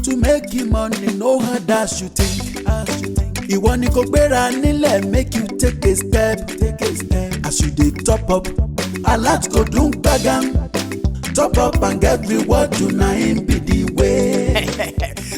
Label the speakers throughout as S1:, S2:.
S1: To make you money, no hard as you think. Ìwọ ni kò gbéra nílẹ̀, make you take a step. As you dey top up, alert go dùn gbàgán. Top up and get reward, do na him be the way.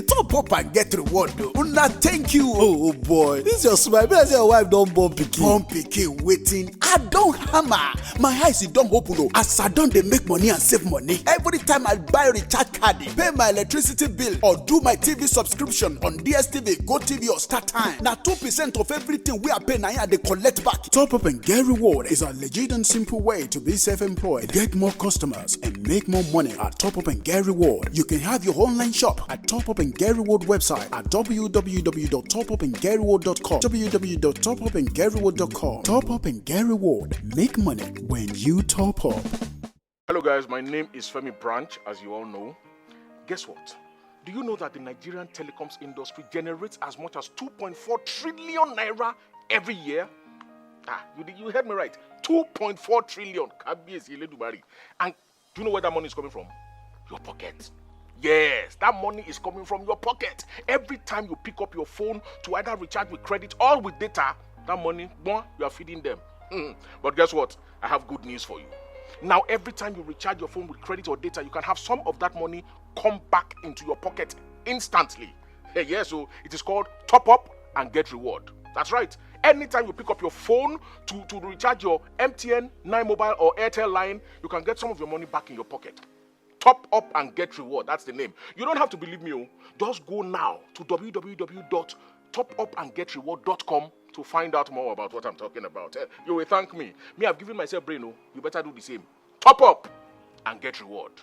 S2: Top up and get reward though. Una thank you. Oh boy, this your smile. Me say your wife don born pikin. Born pikin waiting. I don hammer. My eyes don open o. As I don dey make money and save money. Every time I buy recharge card, pay my electricity bill or do my TV subscription on DSTV, GoTV or StarTime, na 2% of everything we I pay na I dey collect back. Top up and get reward is a legit and simple way to be self-employed, get more customers and make more money at Top Up and Get Reward. You can have your online shop at Top Up and Get Reward website at www.topupandgetreward.com www.topupandgetreward.com. Top Up and Get Reward. Make money when you top up.
S3: Hello guys, my name is Femi Branch, as you all know. Guess what? Do you know that the Nigerian telecoms industry generates as much as 2.4 trillion naira every year? You heard me right. 2.4 trillion. And do you know where that money is coming from? Your pocket. Yes, that money is coming from your pocket. Every time you pick up your phone to either recharge with credit or with data, that money, you are feeding them. But guess what? I have good news for you. Now, every time you recharge your phone with credit or data, you can have some of that money come back into your pocket instantly. Yeah, so it is called Top Up and Get Reward. That's right. Anytime you pick up your phone to recharge your MTN, 9 Mobile or Airtel line, you can get some of your money back in your pocket. Top Up and Get Reward, that's the name. You don't have to believe me. Just go now to www.topupandgetreward.com to find out more about what I'm talking about. You will thank me. I've given myself brain. You better do the same. Top Up and Get Reward.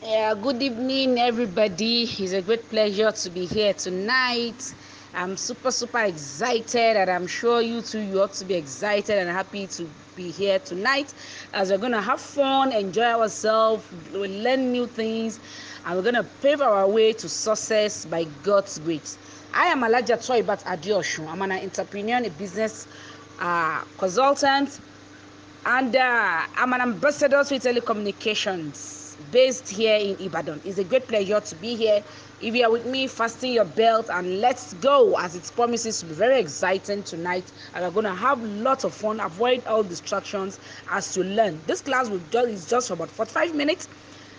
S4: Good evening, everybody. It's a great pleasure to be here tonight. I'm super excited, and I'm sure you too, you ought to be excited and happy to be here tonight as we're going to have fun, enjoy ourselves, we'll learn new things, and we're going to pave our way to success by God's grace. I am Alhaja Toyyibah Adeosun. I'm an entrepreneur, a business consultant, and I'm an ambassador to telecommunications based here in Ibadan. It's a great pleasure to be here. If you are with me, fasten your belt and let's go, as it promises to be very exciting tonight, and we're going to have lots of fun. Avoid all distractions as you learn. This class is just for about 45 minutes,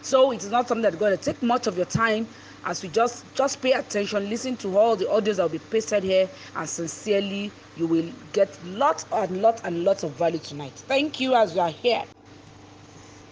S4: so it is not something that's going to take much of your time. As we just pay attention, listen to all the audios that will be pasted here, and sincerely, you will get lots of value tonight. Thank you as you are here.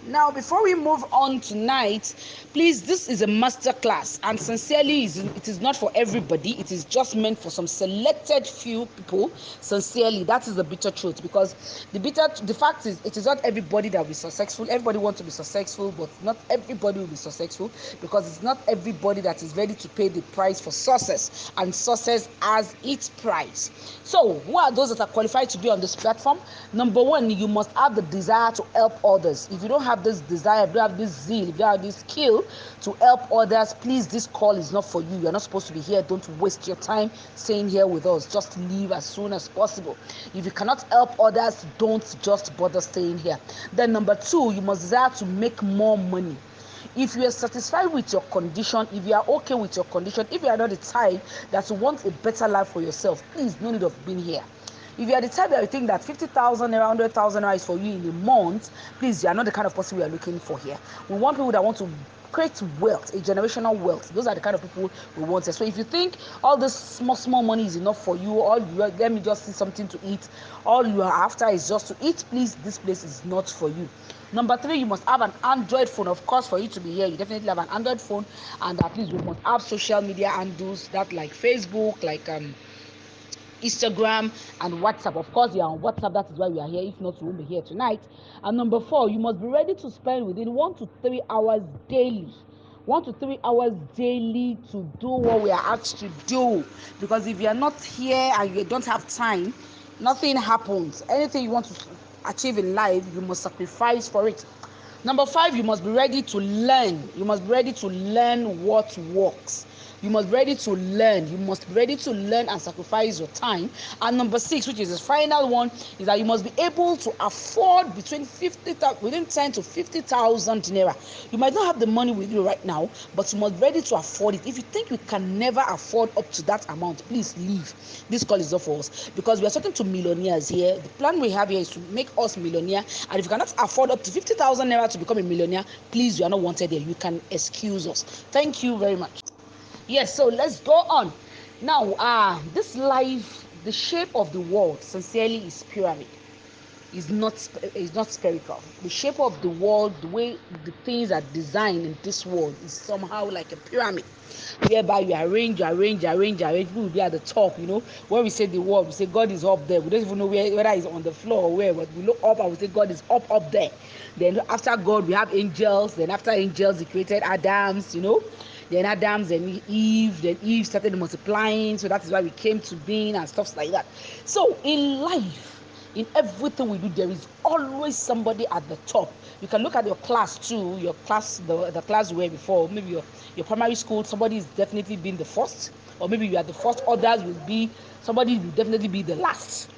S4: Now, before we move on tonight, please, this is a master class, and sincerely, it is not for everybody. It is just meant for some selected few people. Sincerely, that is the bitter truth, because the fact is, it is not everybody that will be successful. Everybody wants to be successful, but not everybody will be successful, because it's not everybody that is ready to pay the price for success, and success has its price. So, who are those that are qualified to be on this platform? Number one, you must have the desire to help others. If you don't have this desire, if you don't have this zeal, if you don't have this skill to help others, please, this call is not for you. You're not supposed to be here. Don't waste your time staying here with us. Just leave as soon as possible. If you cannot help others, don't just bother staying here. Then number two, you must desire to make more money. If you are satisfied with your condition, if you are okay with your condition, if you are not the type that you want a better life for yourself, please, no need of being here. If you are the type that you think that 50,000 naira, 100,000 naira is for you in a month, please, you are not the kind of person we are looking for here. We want people that want to create wealth, a generational wealth. Those are the kind of people we want. So if you think all this small money is enough for you, or let me just see something to eat, all you are after is just to eat, please, this place is not for you. Number three, you must have an Android phone. Of course, for you to be here, you definitely have an Android phone, and at least you must have social media handles that like Facebook, like Instagram and WhatsApp. Of course, you are on WhatsApp. That is why we are here. If not, you won't be here tonight. And number four, you must be ready to spend within 1 to 3 hours daily. 1 to 3 hours daily to do what we are asked to do. Because if you are not here and you don't have time, nothing happens. Anything you want to achieve in life, you must sacrifice for it. Number five, you must be ready to learn. You must be ready to learn what works. You must be ready to learn. You must be ready to learn and sacrifice your time. And number 6, which is the final one, is that you must be able to afford within 10 to 50,000 naira. You might not have the money with you right now, but you must be ready to afford it. If you think you can never afford up to that amount, please leave. This call is not for us, because we are talking to millionaires here. The plan we have here is to make us millionaire, and if you cannot afford up to 50,000 naira to become a millionaire, please, you are not wanted there. You can excuse us. Thank you very much. Yes, so let's go on. Now, this life, the shape of the world, sincerely, is pyramid. Is not spherical. The shape of the world, the way the things are designed in this world, is somehow like a pyramid, whereby you arrange. People will be at the top. When we say the world, we say God is up there. We don't even know whether He's on the floor or where, but we look up and we say God is up there. Then after God, we have angels. Then after angels, He created Adams. Then Adams and Eve. Then Eve started multiplying, so that is why we came to being and stuff like that. So in life, in everything we do, there is always somebody at the top. You can look at your class too. Your class, the class you were before, maybe your primary school, somebody is definitely being the first, or maybe you are the first. Others will be, somebody will definitely be the last.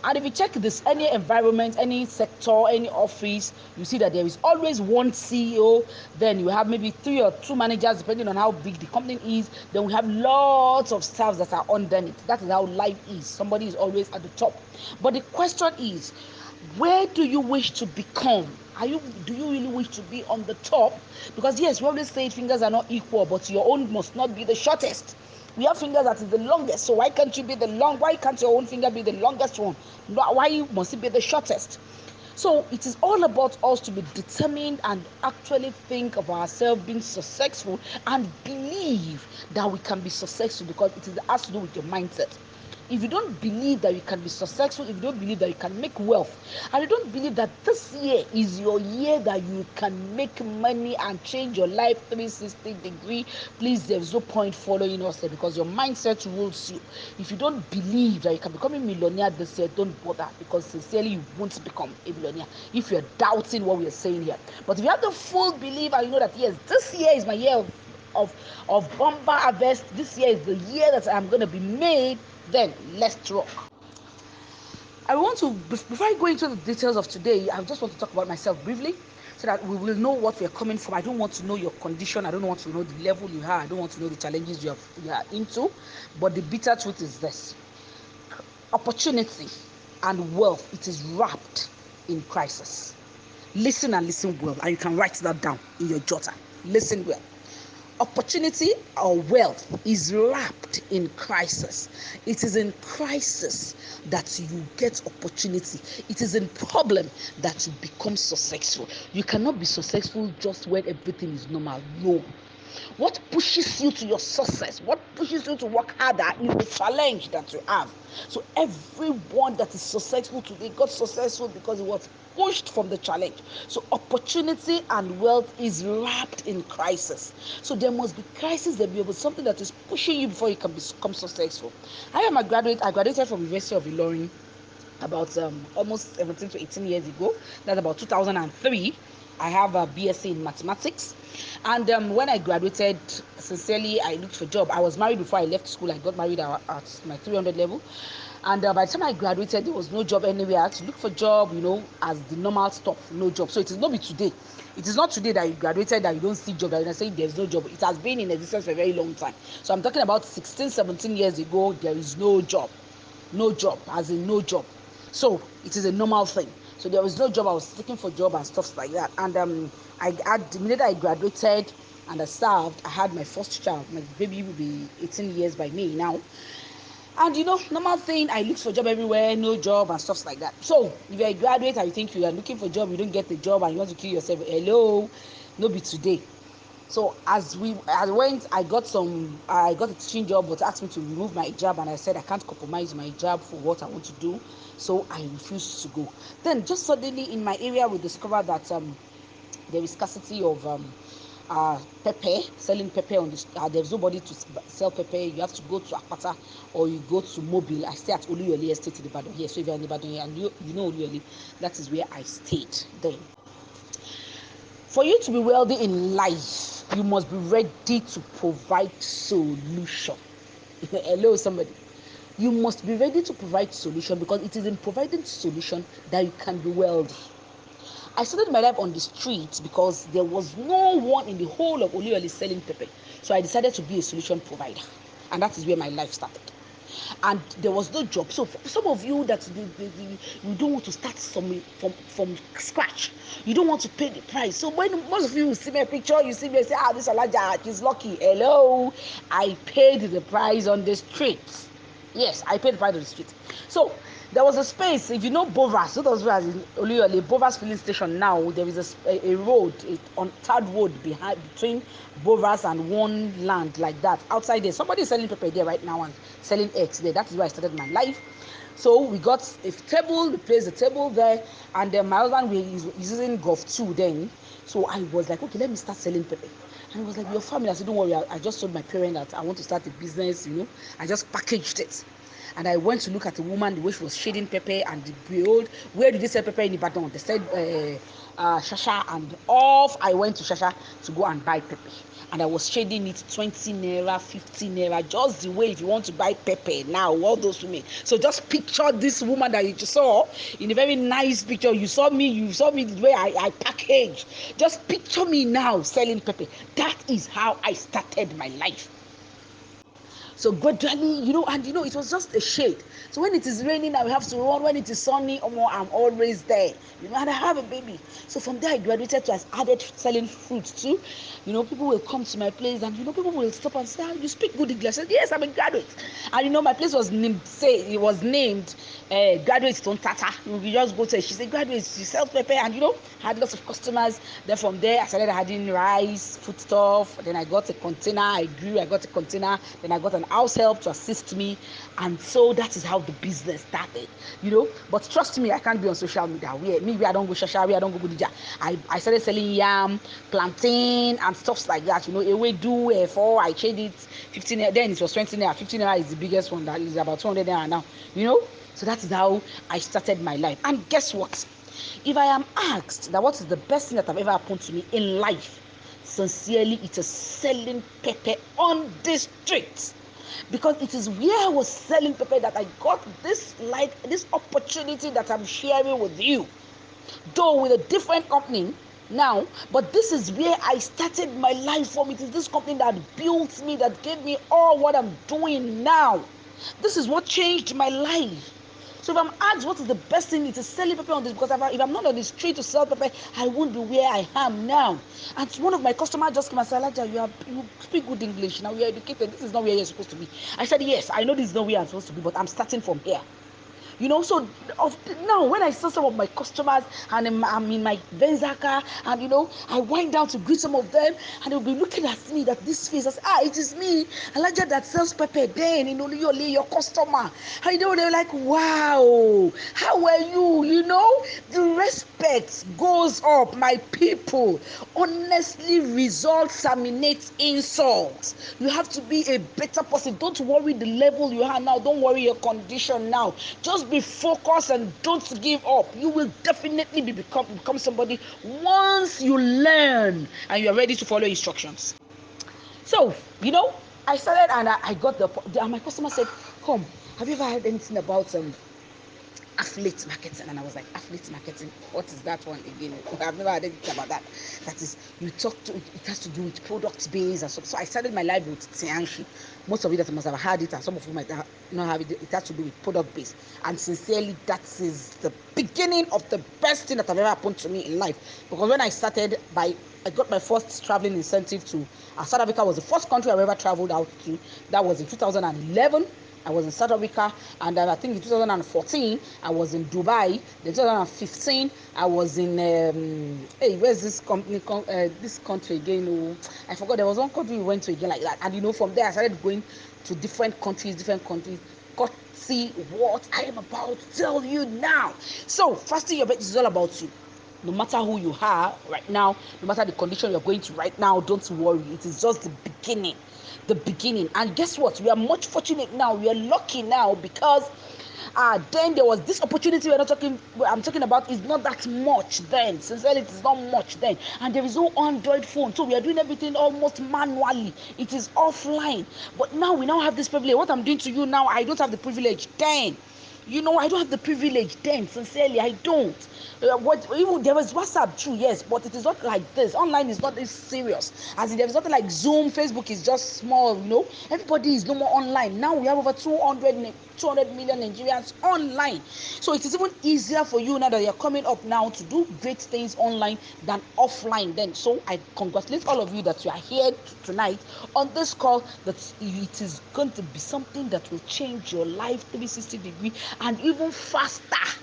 S4: And if you check this, any environment, any sector, any office, you see that there is always one CEO. Then you have maybe 3 or 2 managers, depending on how big the company is. Then we have lots of staffs that are underneath. That is how life is. Somebody is always at the top. But the question is, where do you wish to become? Do you really wish to be on the top? Because yes, we always say fingers are not equal, but your own must not be the shortest. We have fingers that is the longest, so why can't your own finger be the longest one? Why must it be the shortest? So it is all about us to be determined and actually think of ourselves being successful and believe that we can be successful, because it has to do with your mindset. If you don't believe that you can be successful, if you don't believe that you can make wealth, and you don't believe that this year is your year that you can make money and change your life 360 degree, please, there's no point following us there, because your mindset rules you. If you don't believe that you can become a millionaire this year, don't bother, because sincerely you won't become a millionaire if you're doubting what we are saying here. But if you have the full belief and you know that yes, this year is my year of bumper harvest, this year is the year that I'm going to be made, then let's rock. I want to, before I go into the details of today, I just want to talk about myself briefly, so that we will know what we are coming from. I don't want to know your condition. I don't want to know the level you are. I don't want to know the challenges you are into. But the bitter truth is this: opportunity and wealth, it is wrapped in crisis. Listen and listen well, and you can write that down in your jotter. Listen well. Opportunity or wealth is wrapped in crisis. It is in crisis that you get opportunity. It is in problem that you become successful. You cannot be successful just when everything is normal. No. What pushes you to your success, what pushes you to work harder, is the challenge that you have. So everyone that is successful today got successful because it was pushed from the challenge. So opportunity and wealth is wrapped in crisis. So there must be crisis. There will be something that is pushing you before you can become successful. I am a graduate. I graduated from University of Ilorin about almost 17 to 18 years ago. That's about 2003. I have a BSc in mathematics, and when I graduated, sincerely, I looked for a job. I was married before I left school. I got married at my 300 level, and by the time I graduated, there was no job anywhere. I had to look for a job, as the normal stuff, no job. So it is not be today. It is not today that you graduated that you don't see job, that you're saying there's no job. It has been in existence for a very long time. So I'm talking about 16, 17 years ago, there is no job. No job, as in no job. So it is a normal thing. So there was no job. I was looking for job and stuff like that. And the minute I graduated and I served, I had my first child. My baby will be 18 years by May now. And normal thing, I looked for job everywhere, no job and stuff like that. So if you're a graduate and you think you are looking for a job, you don't get the job and you want to kill yourself, hello, no be today. So as I went, I got a teaching job, but asked me to remove my hijab, and I said I can't compromise my hijab for what I want to do, so I refused to go. Then just suddenly in my area, we discovered that there is scarcity of pepper, selling pepper on the there's nobody to sell pepper. You have to go to Akpata or you go to Mobile. I stay at Oluyole Estate in Ibadan here. So if you're in Ibadan here and you know Oluyole, that is where I stayed then. For you to be wealthy in life, you must be ready to provide solution. Hello, somebody. You must be ready to provide solution, because it is in providing solution that you can be wealthy. I started my life on the streets because there was no one in the whole of Oluyole selling pepper. So I decided to be a solution provider, and that is where my life started. And there was no job. So for some of you that you don't want to start from scratch, you don't want to pay the price. So when most of you see my picture, you see me say, this Alhaja, she's lucky. Hello, I paid the price on the streets. Yes, I paid the price on the street. So there was a space, if you know Bovas, so those who are in Oluyole, Bovas filling station now, there is a road, on third road between Bovas and one land like that. Outside there, somebody is selling pepper there right now and selling eggs there. That is where I started my life. So we got a table, we placed a table there, and then my husband was using Golf 2 then. So I was like, okay, let me start selling pepper. And he was like, your family. I said, don't worry, I just told my parents that I want to start a business, I just packaged it. And I went to look at the woman, the way she was shading pepper, and behold, where did they sell pepper in Ibadan? They said Shasha, and off I went to Shasha to go and buy pepper. And I was shading it 20 naira, 15 naira, just the way if you want to buy pepper now, all those women. So just picture this woman that you just saw in a very nice picture. You saw me the way I package. Just picture me now selling pepper. That is how I started my life. So gradually, it was just a shade. So when it is raining, I will have to run. When it is sunny, I'm always there. And I have a baby. So from there, I graduated to added selling fruits too. People will come to my place, and people will stop and say, you speak good English. I said, yes, I'm a graduate. And my place was named, Graduate Stone Tata. You just go to, she's a graduate, she sells pepper, and had lots of customers. Then from there, I started adding rice, food stuff. Then I got a container, I got a container. Then I got an house help to assist me, and so that is how the business started. But trust me, I can't be on social media. I don't go Shasha, I don't go Budija. I started selling yam, plantain, and stuffs like that. Ewedu, for I traded it 15 naira, then it was 20 naira. 15 naira is the biggest one, that is about 200 naira now. So that is how I started my life. And guess what? If I am asked that what is the best thing that have ever happened to me in life, sincerely, it is selling pepper on the streets. Because it is where I was selling pepper that I got this opportunity that I'm sharing with you, though with a different company now, but this is where I started my life from. It is this company that built me, that gave me all what I'm doing now. This is what changed my life. So if I'm asked what is the best thing, it is selling pepper on this, because if I'm not on the street to sell pepper, I won't be where I am now. And one of my customers just came and said, Alhaja, you speak good English, now you're educated, this is not where you're supposed to be. I said, yes, I know this is not where I'm supposed to be, but I'm starting from here. So now when I saw some of my customers, and I'm in my Benzaka, and I wind down to greet some of them, and they'll be looking at me, that this face, I say, it is me, Alhaja, that sells pepper then in Oluyole, your customer. And they're like, wow, how are you? The respect goes up, my people. Honestly, results terminate insults. You have to be a better person. Don't worry the level you are now. Don't worry your condition now. Just be focused and don't give up. You will definitely become somebody once you learn and you are ready to follow instructions. So, I started, and I got and my customer said, come, have you ever heard anything about affiliate marketing? And I was like, affiliate marketing, what is that one again? I've never heard anything about that. That is, it has to do with product base and stuff. So I started my life with Tianshi. Most of you that must have heard it, and some of you might not have it. It has to do with product base. And sincerely, that is the beginning of the best thing that have ever happened to me in life. Because when I started, I got my first traveling incentive to South Africa. Was the first country I ever traveled out to. That was in 2011. I was in South Africa, and then I think in 2014 I was in Dubai. Then 2015 I was in where's this company? This country again? Oh, I forgot. There was one country we went to again like that, and from there I started going to different countries. God, see what I am about to tell you now. So fasting your bet is all about you. No matter who you are right now, no matter the condition you're going to right now, don't worry. It is just the beginning. And guess what? We are much fortunate now. We are lucky now, because then there was this opportunity I'm talking about is not that much then. Sincerely, it is not much then. And there is no Android phone. So we are doing everything almost manually. It is offline. But now we now have this privilege. What I'm doing to you now, I don't have the privilege then. I don't have the privilege then. Sincerely, I don't. Even there was WhatsApp too, yes, but it is not like this. Online is not this serious. As in, there is nothing like Zoom. Facebook is just small. Everybody is no more online. Now we have over 200 million Nigerians online. So it is even easier for you now that you're coming up now to do great things online than offline then. So I congratulate all of you that you are here tonight on this call, that it is going to be something that will change your life 360 degree and even faster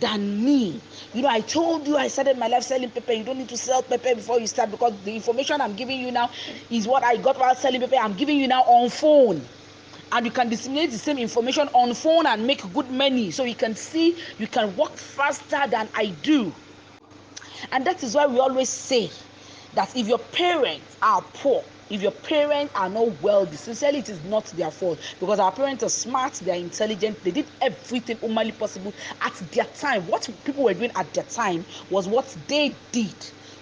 S4: than me. I told you I started my life selling pepper. You don't need to sell pepper before you start, because the information I'm giving you now is what I got while selling pepper. I'm giving you now on phone, and you can disseminate the same information on phone and make good money. So you can see you can work faster than I do. And that is why we always say that if your parents are poor, if your parents are not wealthy, sincerely, it is not their fault, because our parents are smart, they are intelligent, they did everything humanly possible at their time. What people were doing at their time was what they did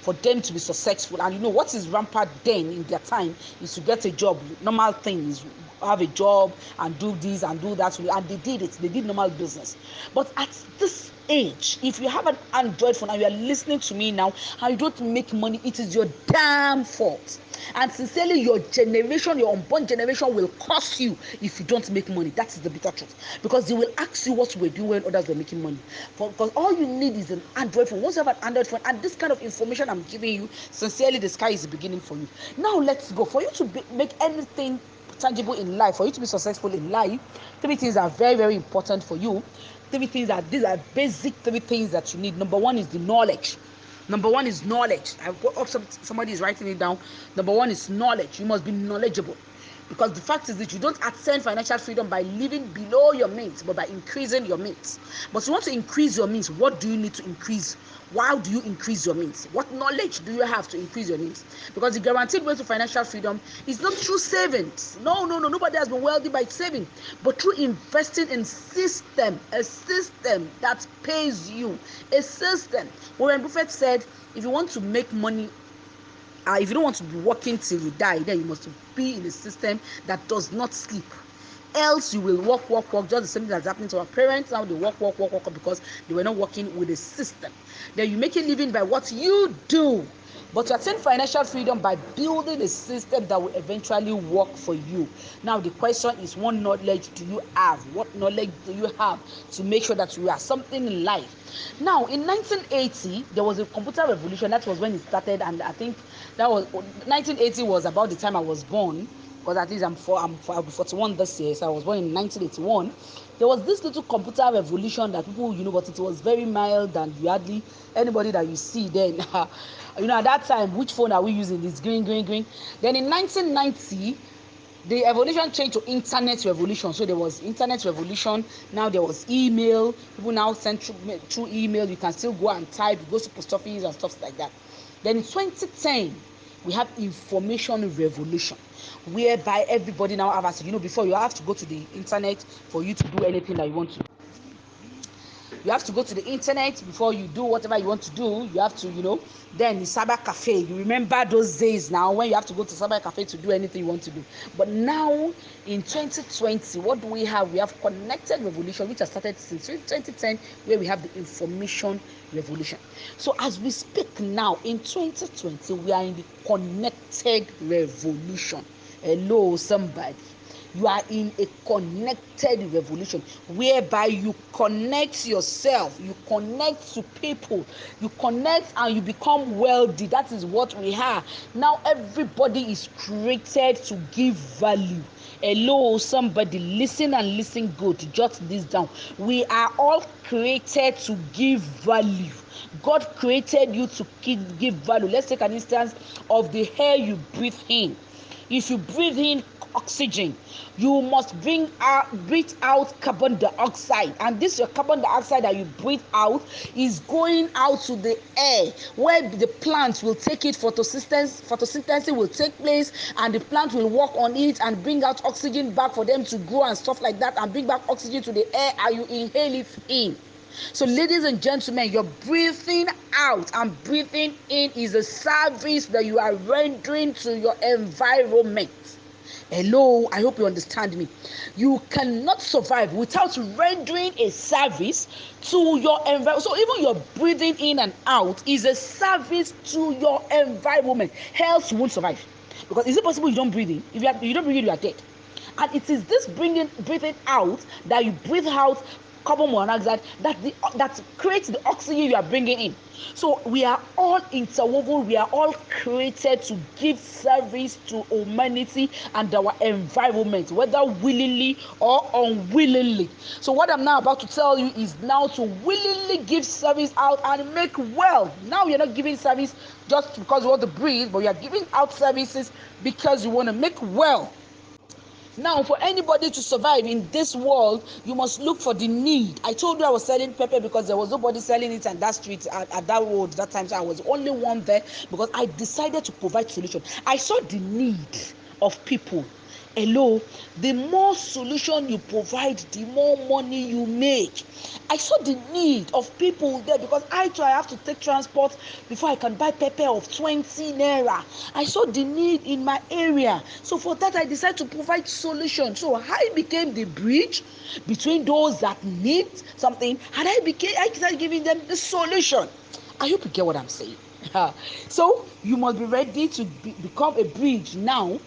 S4: for them to be successful. And what is rampant then in their time is to get a job. Normal thing is have a job and do this and do that, and they did it. They did normal business. But at this age, if you have an Android phone and you are listening to me now and you don't make money, it is your damn fault. And sincerely, your generation, your unborn generation, will curse you if you don't make money. That is the bitter truth, because they will ask you what you were doing when others were making money. Because all you need is an Android phone. Once you have an Android phone and this kind of information I'm giving you, sincerely, the sky is the beginning for you. Now let's go. For you to make anything tangible in life, for you to be successful in life, 3 things are very, very important for you. These are basic 3 things that you need. Number one is the knowledge. I hope somebody is writing it down. Number one is knowledge. You must be knowledgeable, because the fact is that you don't attain financial freedom by living below your means, but by increasing your means. But you want to increase your means. What do you need to increase? How do you increase your means? What knowledge do you have to increase your means? Because the guaranteed way to financial freedom is not through savings. No. Nobody has been wealthy by saving, but through investing in a system that pays you. A system. Warren Buffett said, if you want to make money, if you don't want to be working till you die, then you must be in a system that does not sleep. Else you will work. Just the same thing that's happening to our parents now. They work because they were not working with a system. Then you make a living by what you do, but you attain financial freedom by building a system that will eventually work for you. Now the question is, what knowledge do you have? What knowledge do you have to make sure that you are something in life? Now in 1980 there was a computer revolution. That was when it started, and I think that was 1980 was about the time I was born, because at least I'll be 41 this year, so I was born in 1981. There was this little computer revolution that people, but it was very mild, and you hardly anybody that you see then. At that time, which phone are we using? It's green. Then in 1990, the evolution changed to internet revolution. So there was internet revolution. Now there was email. People now send through email. You can still go and type, go to post office and stuff like that. Then in 2010, we have information revolution, whereby everybody now have access. Before, you have to go to the internet for you to do anything that you want to. You have to go to the internet before you do whatever you want to do. You have to, then the cyber cafe. You remember those days now when you have to go to cyber cafe to do anything you want to do. But now in 2020, what do we have? We have connected revolution, which has started since 2010, where we have the information revolution. So as we speak now in 2020, we are in the connected revolution. Hello, somebody. You are in a connected revolution, whereby you connect yourself, you connect to people, you connect and you become wealthy. That is what we have now. Everybody is created to give value. Hello, somebody, listen and listen good. Jot this down. We are all created to give value. God created you to give value. Let's take an instance of the air you breathe in. if you breathe in oxygen, you must breathe out carbon dioxide, and this your carbon dioxide that you breathe out is going out to the air where the plant will take it. Photosynthesis will take place, and the plant will work on it and bring out oxygen back for them to grow and stuff like that, and bring back oxygen to the air, and you inhale it in. So ladies and gentlemen, your breathing out and breathing in is a service that you are rendering to your environment. Hello, I hope you understand me. You cannot survive without rendering a service to your environment. So even your breathing in and out is a service to your environment. Else you won't survive. Because is it possible you don't breathe in? If you don't breathe in, you are dead. And it is this breathing out that you breathe out carbon monoxide that creates the oxygen you are bringing in. So we are all interwoven, we are all created to give service to humanity and our environment, whether willingly or unwillingly. So what I'm now about to tell you is now to willingly give service out and make well. Now you're not giving service just because you want to breathe, but you are giving out services because you want to make well. Now, for anybody to survive in this world, you must look for the need. I told you I was selling pepper because there was nobody selling it at that street, at that road that time. So I was the only one there because I decided to provide solution. I saw the need of people. Hello, the more solution you provide, the more money you make. I saw the need of people there because I have to take transport before I can buy pepper of 20 naira. I saw the need in my area. So for that, I decided to provide solution. So I became the bridge between those that need something, and I started giving them the solution. I hope you get what I'm saying. So you must be ready to become a bridge now.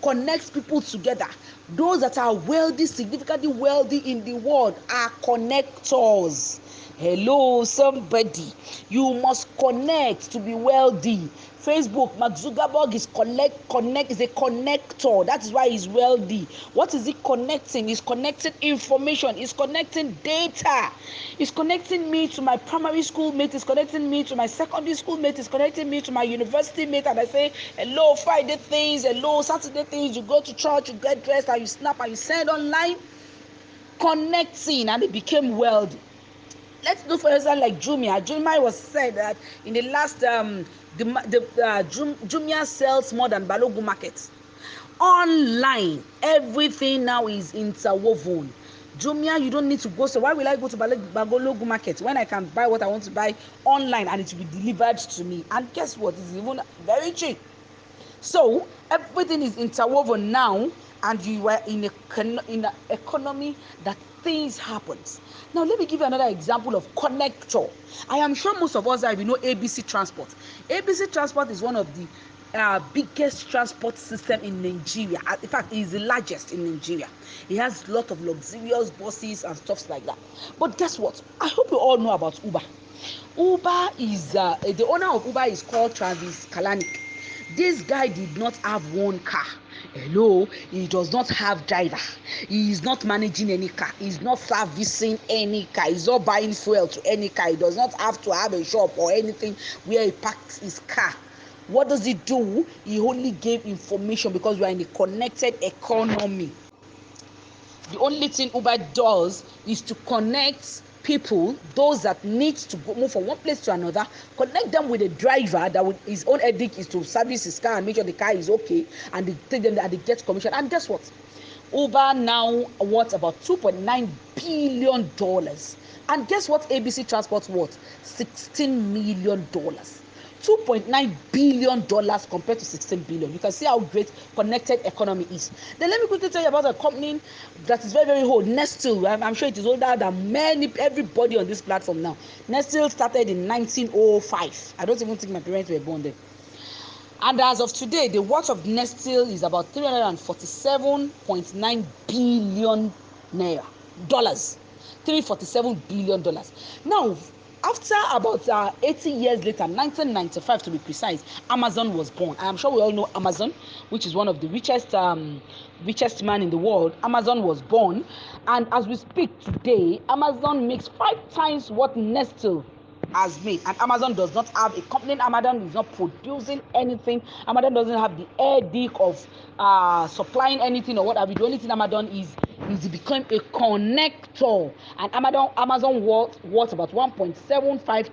S4: Connects people together. Those that are wealthy, significantly wealthy in the world are connectors. Hello, somebody. You must connect to be wealthy. Facebook, Mark Zuckerberg is is a connector. That is why he's wealthy. What is he connecting? He's connecting information. He's connecting data. He's connecting me to my primary school mate. He's connecting me to my secondary school mate. He's connecting me to my university mate. And I say, hello, Friday things. Hello, Saturday things. You go to church, you get dressed, and you snap, and you send online. Connecting, and they became wealthy. Let's do for example like Jumia. Jumia was said that in the last Jumia sells more than Balogun market. Online, everything now is interwoven. Jumia, you don't need to go. So why will I go to Balogun market when I can buy what I want to buy online and it will be delivered to me? And guess what? It's even very cheap. So everything is interwoven now, and you are in an economy that things happens. Now let me give you another example of connector. I am sure most of us have ABC Transport. ABC Transport is one of the biggest transport system in Nigeria. In fact, it is the largest in Nigeria. It has a lot of luxurious buses and stuff like that. But guess what? I hope you all know about Uber. Uber is the owner of Uber is called Travis Kalanick. This guy did not have one car. Hello, he does not have driver. He is not managing any car. He's not servicing any car. He's not buying fuel to any car. He does not have to have a shop or anything where he parks his car. What does he do? He only gave information because we are in a connected economy. The only thing Uber does is to connect people, those that need to move from one place to another, connect them with a driver that with his own ethic is to service his car and make sure the car is okay, and they take them and they get commission. And guess what? Uber now worth about $2.9 billion. And guess what ABC Transport worth? $16 million. $2.9 billion compared to $16 billion. You can see how great connected economy is. Then let me quickly tell you about a company that is very, very old, Nestle. I'm sure it is older than everybody on this platform now. Nestle started in 1905. I don't even think my parents were born then. And as of today, the worth of Nestle is about $347.9 billion dollars. $347 billion. Now, after about 80 years later, 1995 to be precise, Amazon was born. I am sure we all know Amazon, which is one of the richest man in the world. Amazon was born, and as we speak today, Amazon makes 5 times what Nestle has made, and Amazon does not have a company. Amazon is not producing anything. Amazon doesn't have the headache of supplying anything or what have you. The only thing Amazon is it became a connector, and Amazon worth about 1.75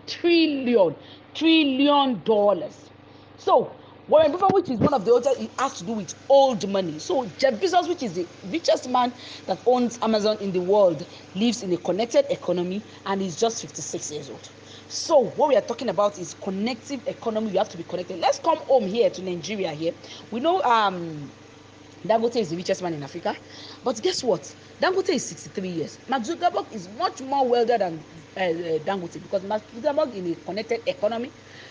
S4: trillion dollars. So Warren Buffett, which is one of the oldest, it has to do with old money. So Jeff Bezos, which is the richest man that owns Amazon in the world, lives in a connected economy and is just 56 years old. So what we are talking about is connective economy. You have to be connected. Let's come home here to Nigeria. Here we know Dangote is the richest man in Africa, but guess what? Dangote is 63 years. Mark Zuckerberg is much more wealthier than Dangote, because Mark Zuckerberg in a connected economy,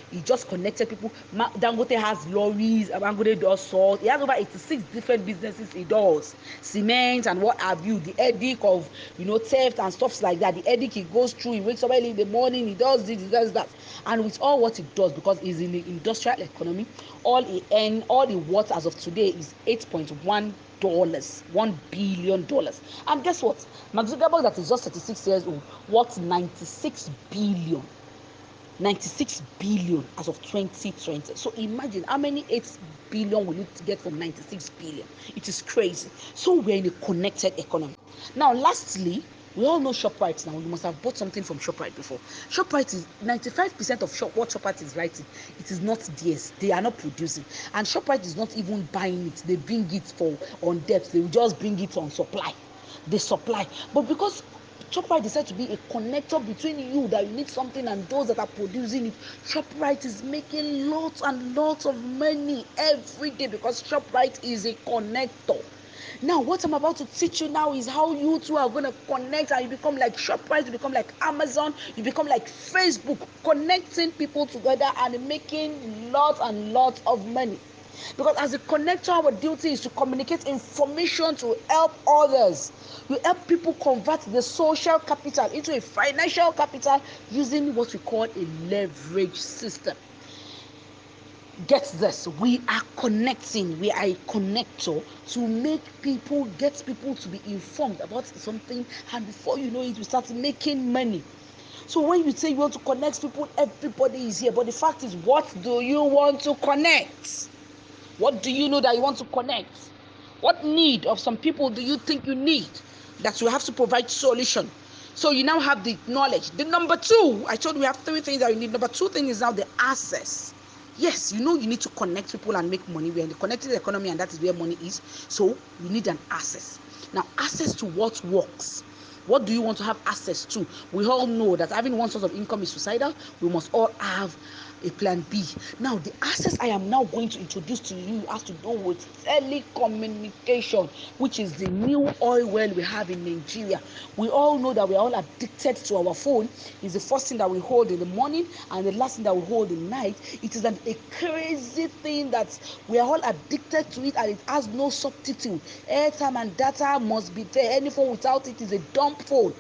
S4: he just connected people. Dangote has lorries, Dangote does salt. He has over 86 different businesses he does, cement and what have you. The headache of theft and stuff like that. The headache he goes through. He wakes up early in the morning. He does this, he does that, and with all what he does, because he's in the industrial economy, all he worth as of today is $8.1 $1 billion. And guess what? Mark Zuckerberg, that is just 36 years old, worth 96 billion as of 2020. So imagine how many 8 billion will you get from 96 billion. It is crazy. So we're in a connected economy. Now lastly, we all know ShopRite now. You must have bought something from ShopRite before. ShopRite is 95% of what ShopRite is writing. It is not theirs. They are not producing. And ShopRite is not even buying it. They bring it on debt. They will just bring it on supply. They supply. But because ShopRite decided to be a connector between you that you need something and those that are producing it, ShopRite is making lots and lots of money every day because ShopRite is a connector. Now, what I'm about to teach you now is how you two are going to connect and you become like ShopRite, you become like Amazon, you become like Facebook, connecting people together and making lots and lots of money. Because as a connector, our duty is to communicate information to help others. You help people convert the social capital into a financial capital using what we call a leverage system. Get this, we are connecting, we are a connector to get people to be informed about something, and before you know it, we start making money. So when you say you want to connect people, everybody is here, but the fact is, what do you want to connect? What do you know that you want to connect? What need of some people do you think you need that you have to provide solution? So you now have the knowledge. The number two, I told you we have 3 things that you need. Number 2 thing is now the access. Yes, you need to connect people and make money. We're in the connected economy, and that is where money is. So you need an access. Now, access to what works. What do you want to have access to? We all know that having one source of income is suicidal. We must all have a plan B. Now, the access I am now going to introduce to you has to do with telecommunication, which is the new oil well we have in Nigeria. We all know that we are all addicted to our phone. It's the first thing that we hold in the morning and the last thing that we hold in the night. It is a crazy thing that we are all addicted to it, and it has no substitute. Airtime and data must be there. Any phone without it is a dumb phone.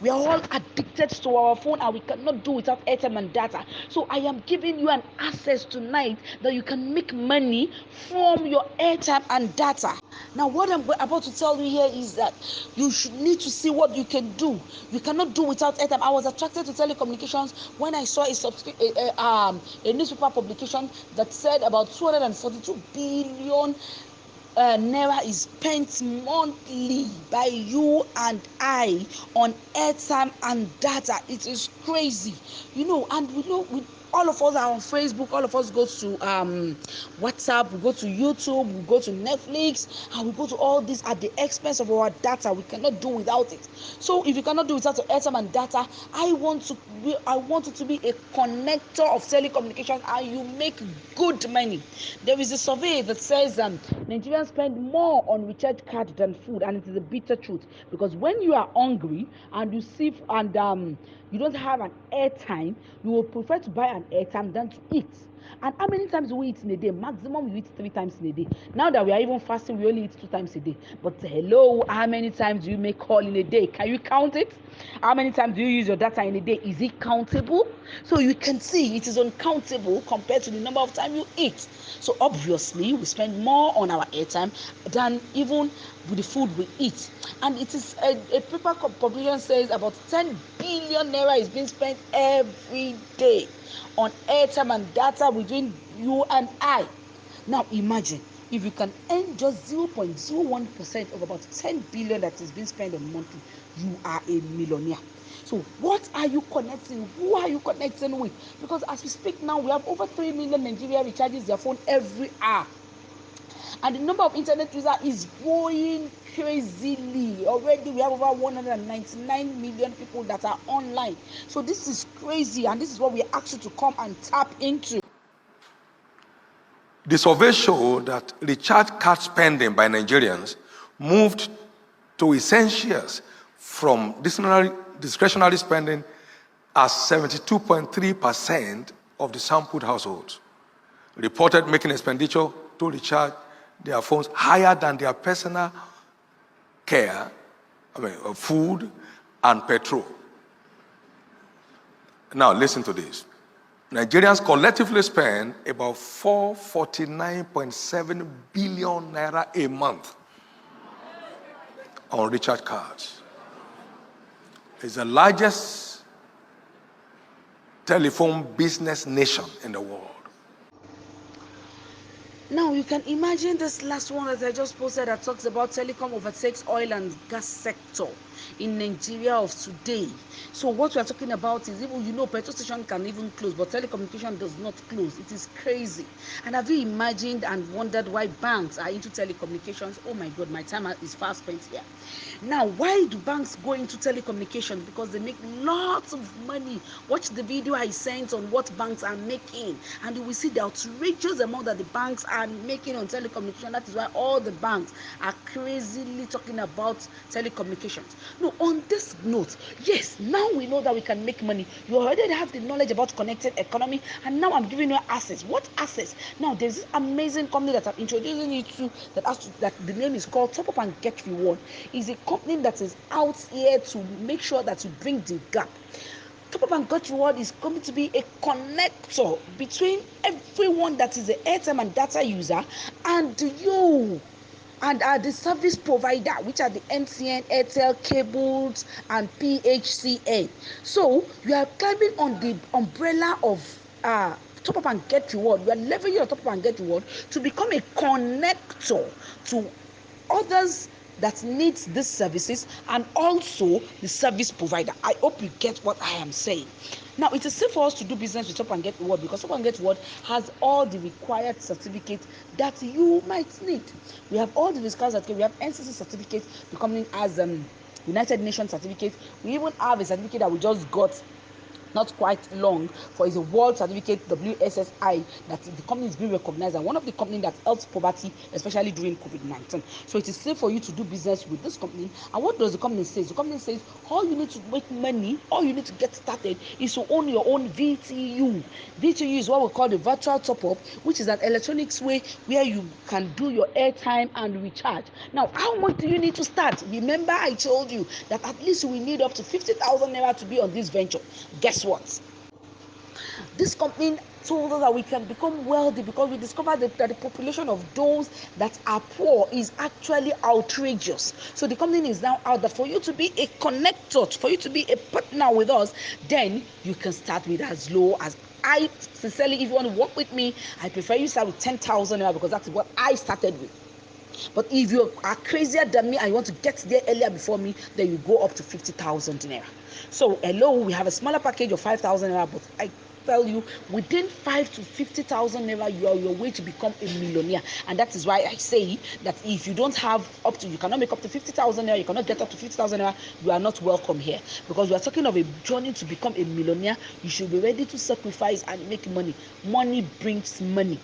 S4: We are all addicted to our phone, and we cannot do without airtime and data. So I am giving you an access tonight that you can make money from your airtime and data. Now, what I'm about to tell you here is that you should need to see what you can do. You cannot do without airtime. I was attracted to telecommunications when I saw a newspaper publication that said about 242 billion naira is spent monthly by you and I on airtime and data. It is crazy, and all of us are on Facebook. All of us go to WhatsApp, we go to YouTube, we go to Netflix, and we go to all this at the expense of our data. We cannot do without it. So if you cannot do without airtime and data, I want it to be a connector of telecommunications, and you make good money. There is a survey that says Nigerians spend more on recharge card than food, and it is a bitter truth, because when you are hungry and you see you don't have an airtime, you will prefer to buy an airtime than to eat. And how many times do we eat in a day? Maximum we eat 3 times in a day. Now that we are even fasting, we only eat 2 times a day. But hello, how many times do you make call in a day? Can you count it? How many times do you use your data in a day? Is it countable? So you can see it is uncountable compared to the number of time you eat. So obviously we spend more on our airtime than even with the food we eat. And it is a paper publication says about 10 billion naira is being spent every day on airtime and data between you and I. Now imagine if you can earn just 0.01% of about 10 billion that is being spent on monthly, you are a millionaire. So what are you connecting? Who are you connecting with? Because as we speak now, we have over 3 million Nigeria recharges their phone every hour. And the number of internet users is growing crazily. Already we have over 199 million people that are online. So this is crazy, and this is what we ask you to come and tap into.
S5: The survey showed that recharge card spending by Nigerians moved to essentials from discretionary spending as 72.3% of the sampled households reported making expenditure to recharge their phones higher than their personal care, food, and petrol. Now listen to this. Nigerians collectively spend about 449.7 billion naira a month on recharge cards. It's the largest telephone business nation in the world.
S4: Now you can imagine this last one that I just posted that talks about telecom overtakes oil and gas sector in Nigeria of today. So what we are talking about is, even petrol station can even close, but telecommunication does not close. It is crazy. And have you imagined and wondered why banks are into telecommunications? Oh my God, my time is fast spent here. Now, why do banks go into telecommunications? Because they make lots of money. Watch the video I sent on what banks are making, and you will see the outrageous amount that the banks are making on telecommunication. That is why all the banks are crazily talking about telecommunications. No, on this note, yes, now we know that we can make money. You already have the knowledge about connected economy, and now I'm giving you access. What access? Now there's this amazing company that I'm introducing you to that the name is called Top Up and Get Reward. Is a company that is out here to make sure that you bring the gap. Top Up and Get Reward is going to be a connector between everyone that is the airtime and data user and you, and the service provider, which are the MTN, Airtel, cables, and PHCN. So you are climbing on the umbrella of Top Up and Get Reward. You are leveraging your Top Up and Get Reward to become a connector to others that needs these services, and also the service provider. I hope you get what I am saying. Now, it is safe for us to do business with Top and Get Reward because Top and Get Reward has all the required certificates that you might need. We have all the required certificates. We have NCC certificates. The company has United Nations certificate. We even have a certificate that we just got not quite long for is a world certificate, WSSI, that the company is being recognized and one of the companies that helps poverty, especially during COVID-19. So it is safe for you to do business with this company. And what does the company say? The company says all you need to make money, all you need to get started is to own your own VTU. VTU is what we call the virtual top-up, which is an electronics way where you can do your airtime and recharge. Now, how much do you need to start? Remember, I told you that at least we need up to 50,000 naira to be on this venture. Guess what? This company told us that we can become wealthy because we discovered that the population of those that are poor is actually outrageous. So the company is now out that for you to be a connector, for you to be a partner with us, then you can start with as low as, I sincerely, if you want to work with me, I prefer you start with 10,000 naira because that's what I started with. But if you are crazier than me and you want to get there earlier before me, then you go up to 50,000 naira. So hello, we have a smaller package of 5,000 naira, but I tell you, within 5 to 50,000 naira, you are on your way to become a millionaire. And that is why I say that if you don't have you cannot make up to 50,000 naira, you cannot get up to 50,000 naira, you are not welcome here. Because we are talking of a journey to become a millionaire. You should be ready to sacrifice and make money. Money brings money.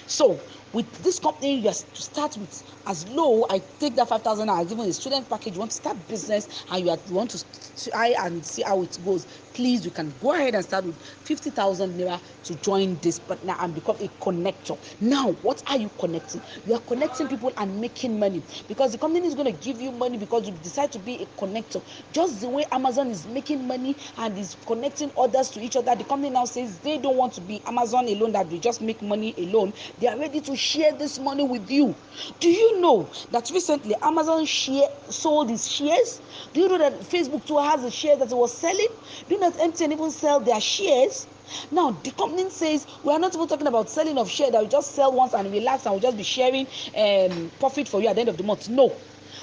S4: So With this company, you have to start with as low. I take that 5,000 naira, given a student package. You want to start business and you want to try and see how it goes. Please, you can go ahead and start with 50,000 naira to join this partner and become a connector. Now, what are you connecting? You are connecting people and making money, because the company is going to give you money because you decide to be a connector. Just the way Amazon is making money and is connecting others to each other, the company now says they don't want to be Amazon alone, that they just make money alone. They are ready to share this money with you. Do you know that recently Amazon sold its shares? Do you know that Facebook too has the shares that it was selling? Do you know that MTN even sell their shares? Now the company says we are not even talking about selling of share that we just sell once and relax and we'll just be sharing profit for you at the end of the month. No.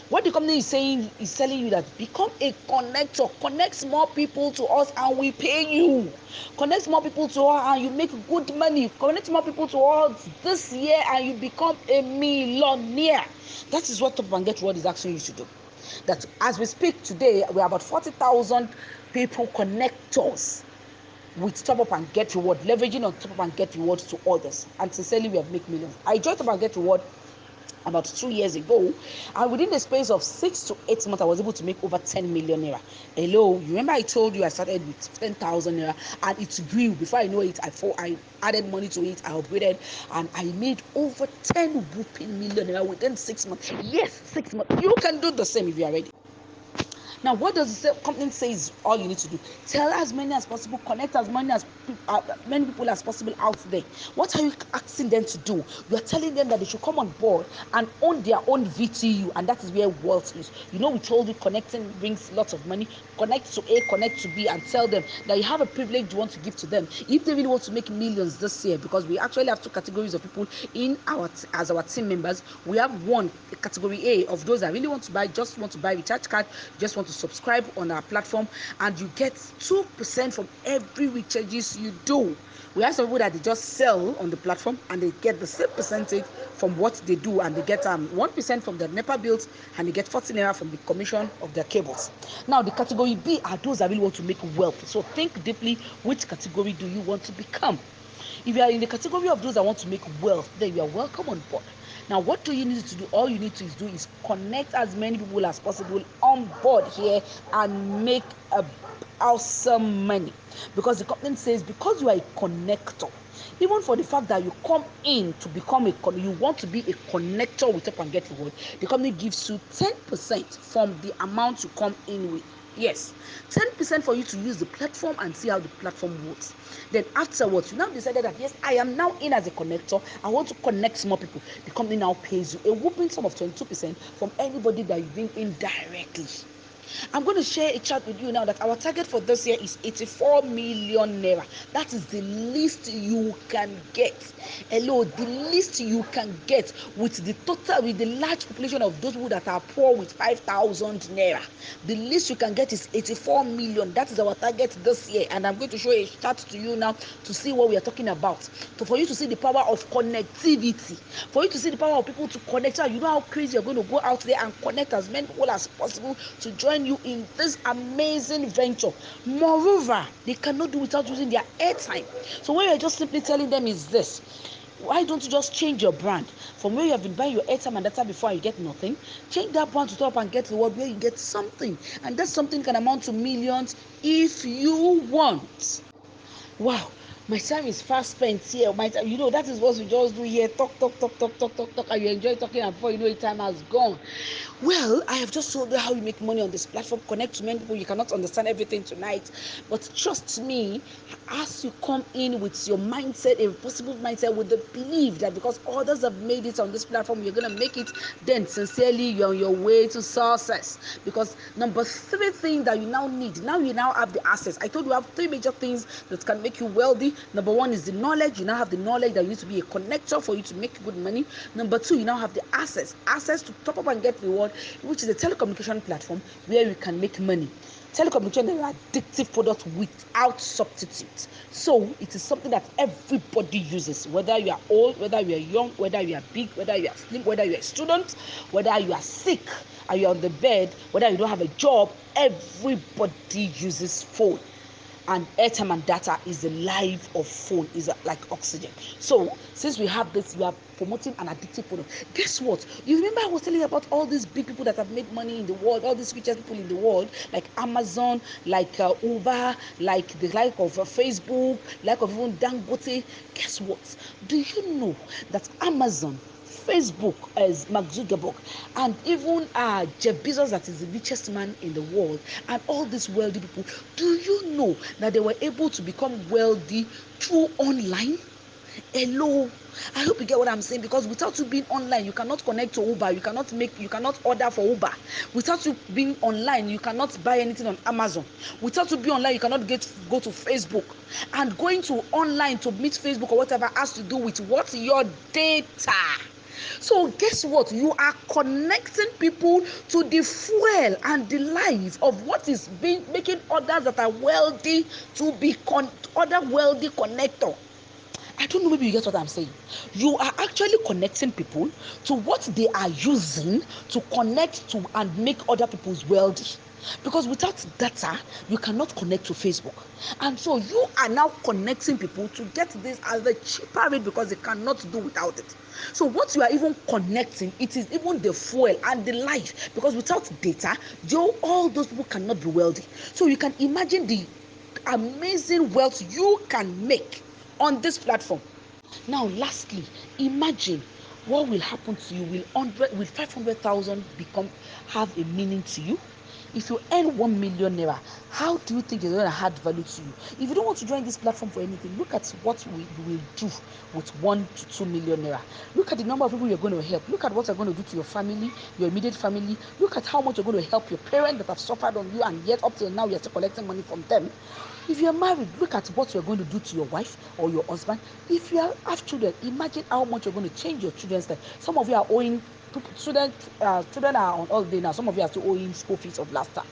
S4: What the company is saying is telling you that become a connector, connect more people to us and we pay you. Connect more people to us and you make good money. Connect more people to us this year and you become a millionaire. That is what Top Up and Get Reward is asking you to do. That as we speak today, we are about 40,000 people connectors with Top Up and Get Reward, leveraging on Top Up and Get Rewards to others. And sincerely, we have made millions. I joined Top Up and Get Reward about 2 years ago, and within the space of 6 to 8 months I was able to make over 10 million naira. Hello, you remember I told you I started with 10,000 naira and it grew. Before I know it, I added money to it, I upgraded, and I made over 10 whooping million naira within 6 months. Yes, 6 months. You can do the same if you are ready. Now, what does the company say is all you need to do? Tell as many as possible, connect as many people as possible out there. What are you asking them to do? You are telling them that they should come on board and own their own VTU, and that is where wealth is. You know, we told you connecting brings lots of money. Connect to A, connect to B, and tell them that you have a privilege you want to give to them if they really want to make millions this year. Because we actually have two categories of people as our team members. We have one category A of those that really want to buy recharge card, just want to subscribe on our platform, and you get 2% from every recharges you do. We have some people that they just sell on the platform and they get the same percentage from what they do, and they get 1% from their NEPA bills and they get 40 naira from the commission of their cables. Now the category B are those that really want to make wealth. So think deeply, which category do you want to become? If you are in the category of those that want to make wealth, then you are welcome on board. Now, what do you need to do? All you need to do is connect as many people as possible on board here and make awesome money. Because the company says, because you are a connector, even for the fact that you come in to become you want to be a connector with Top and Get Reward, the company gives you 10% from the amount you come in with. Yes, 10% for you to use the platform and see how the platform works. Then afterwards, you now decided that yes, I am now in as a connector. I want to connect more people. The company now pays you a whooping sum of 22% from anybody that you bring in directly. I'm going to share a chart with you now that our target for this year is 84 million naira. That is the least you can get. Hello, the least you can get with the large population of those people that are poor with 5,000 naira. The least you can get is 84 million. That is our target this year, and I'm going to show a chart to you now to see what we are talking about. So for you to see the power of connectivity, for you to see the power of people to connect. You know how crazy you're going to go out there and connect as many people as possible to join you in this amazing venture. Moreover, they cannot do without using their airtime. So what you're just simply telling them is this: why don't you just change your brand from where you have been buying your airtime and data before you get nothing? Change that brand to Top Up and Get Reward, where you get something, and that something can amount to millions if you want. Wow, my time is fast spent here. That is what we just do here. Talk, and you enjoy talking, and before you know it, time has gone. Well, I have just told you how you make money on this platform. Connect to many people. You cannot understand everything tonight, but trust me, as you come in with your mindset, a possible mindset, with the belief that because others have made it on this platform, you're gonna make it, then sincerely you're on your way to success. Because number 3 thing that you now need, you now have the access. I told you have 3 major things that can make you wealthy. Number 1 is the knowledge. You now have the knowledge that you need to be a connector for you to make good money. Number 2, you now have the access to Top Up and Get Reward, which is a telecommunication platform where you can make money. Telecommunication is an addictive product without substitute. So it is something that everybody uses, whether you are old, whether you are young, whether you are big, whether you are slim, whether you are a student, whether you are sick and you are on the bed, whether you don't have a job. Everybody uses phone. and airtime and data is the life of phone, is like oxygen. So since we have this, we are promoting an addictive product. Guess what? You remember I was telling you about all these big people that have made money in the world, all these richest people in the world, like Amazon, like Uber, like the like of Facebook, like of even Dangote. Guess what? Do you know that Amazon, Facebook as Mark Zuckerberg, and even Jeff Bezos, that is the richest man in the world, and all these wealthy people, do you know that they were able to become wealthy through online? Hello, I hope you get what I'm saying, because without you being online, you cannot connect to Uber, you cannot order for Uber. Without you being online, you cannot buy anything on Amazon. Without you being online, you cannot go to Facebook. And going to online to meet Facebook or whatever has to do with what? Your data. So guess what? You are connecting people to the fuel and the life of what is making others that are wealthy to be other wealthy connector. I don't know, maybe you get what I'm saying. You are actually connecting people to what they are using to connect to and make other people's wealthy. Because without data, you cannot connect to Facebook. And so you are now connecting people to get this at a cheaper rate because they cannot do without it. So what you are even connecting, it is even the fuel and the life. Because without data, all those people cannot be wealthy. So you can imagine the amazing wealth you can make on this platform. Now lastly, imagine what will happen to you. Will 500,000 have a meaning to you? If you earn 1 million naira, how do you think it's going to add value to you? If you don't want to join this platform for anything, look at what we will do with 1 to 2 million naira. Look at the number of people you're going to help. Look at what you're going to do to your family, your immediate family. Look at how much you're going to help your parents that have suffered on you, and yet up till now you're still collecting money from them. If you're married, look at what you're going to do to your wife or your husband. If you have children, imagine how much you're going to change your children's life. Some of you are owing children are on holiday now. Some of you are still owing school fees of last time.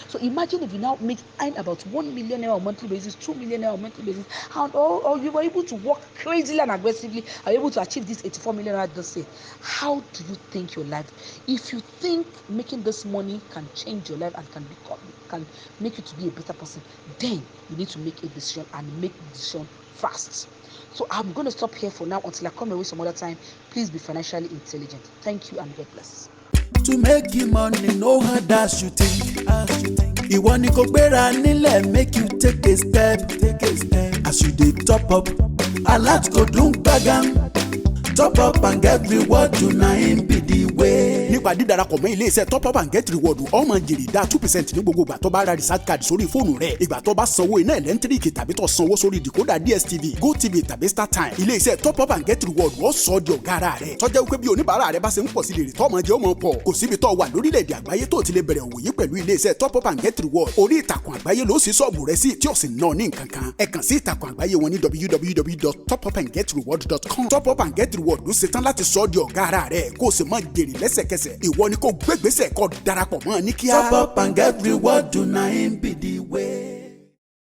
S4: So imagine if you now earn about 1 million naira on monthly basis, 2 million naira on monthly basis, and or you were able to work crazily and aggressively, are able to achieve this 84 million naira this year. How do you think your life? If you think making this money can change your life and can make you to be a better person, then you need to make a decision, and make the decision fast. So I'm going to stop here for now until I come away some other time. Please be financially intelligent. Thank you and God bless.
S1: To make you money, no hard as you think. Ìwọ ni kò gbéra nílẹ̀, make you take a step. As you dey top up, alert go dùn gbàgán. Top up and get reward, you na him be the way.
S2: nípa dídarapọ̀ mọ́ ilé-iṣẹ́ top up and get reward ọmọ jèrè dá 2% ní gbogbo ìgbà tó bá ra research card sórí fóònù rẹ̀. ìgbà tó bá sanwó iná ẹ̀lẹ́ńtíríkì tàbí tó sanwó sórí decoder DSTV GoTV tàbí StarTime, ilé-iṣẹ́ top up and get reward wọ́n sọ di ọ̀gá ara rẹ̀. tọ́jà wípé bí oníbàárà rẹ̀ bá ṣe ń pọ̀ sí lè rí tọ́mọ jẹ́ ọmọ pọ̀. kò síbi tó wà lórílẹ̀‐èdè àgbáyé tó ti lè bẹ̀rẹ̀ òwò yìí pẹ̀lú ilé-iṣẹ́ top up and get reward. orí ìtàkùn àgbáyé ló sì sọ́ọ̀bù rẹ̀ sí tí ò sì ná ní nǹkan kan. ẹ kàn sí ìtàkùn àgbáyé wọn ní www.topupandgetreward.com. top up and get reward ló ṣetán láti sọ di ọ̀gá ara rẹ̀ kó o sì máa jèrè lẹ́sẹ̀kẹsẹ̀. ìwọ ni kò gbégbèsè kó darapọ̀ mọ́ ní kíá.
S1: Top up and get reward, do na him be the way.